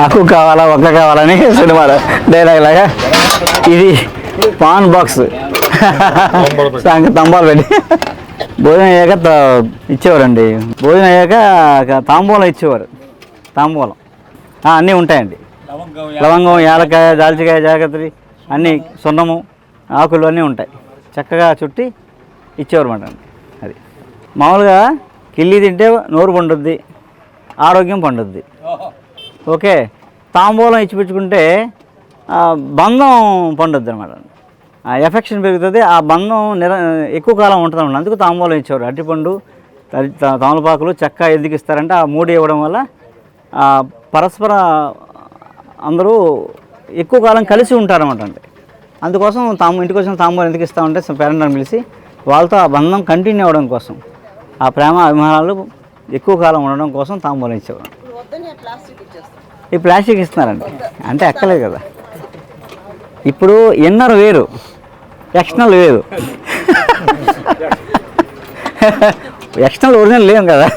ఆకు కావాలా ఒక్క కావాలని సినిమా డైలాగ్ లాగా ఇది పాన్ బాక్స్ తంబాలు పెట్టి భోజనం అయ్యాక ఇచ్చేవారండి. భోజనం అయ్యాక తాంబూలం ఇచ్చేవారు. తాంబూలం అన్నీ ఉంటాయండి. లవంగం, యాలకాయ, దాల్చికాయ, జాగ్రత్త అన్నీ, సున్నము, ఆకులు అన్నీ ఉంటాయి. చక్కగా చుట్టి ఇచ్చేవారు అన్నమాట. అది మామూలుగా కిల్లి తింటే నోరు పండుద్ది, ఆరోగ్యం పండుద్ది. ఓకే, తాంబూలం ఇచ్చిపుచ్చుకుంటే బంధం పండుద్ది అనమాట. ఎఫెక్షన్ పెరుగుతుంది, ఆ బంధం ఎక్కువ కాలం ఉంటుంది అన్నమాట. అందుకు తాంబూలం ఇచ్చేవారు. అరటిపండు, తమలపాకులు, చెక్క ఎందుకు ఇస్తారంటే ఆ 3 ఇవ్వడం వల్ల పరస్పర అందరూ ఎక్కువ కాలం కలిసి ఉంటారన్నమాట. అంటే అందుకోసం ఇంటికి వచ్చిన తాంబూలం ఎందుకు ఇస్తామంటే పేరెంట్ని పిలిచి వాళ్ళతో ఆ బంధం కంటిన్యూ అవ్వడం కోసం, ఆ ప్రేమ అభిమానాలు ఎక్కువ కాలం ఉండడం కోసం తాంబూలం ఇచ్చేవారు. ఈ ప్లాస్టిక్ ఇస్తున్నారండి, అంటే ఎక్కలేదు కదా. ఇప్పుడు ఇన్నర్ వేరు, ఎక్స్టర్నల్ వేరు. ఎక్స్టర్నల్ ఒరిజినల్ లేవు కదా.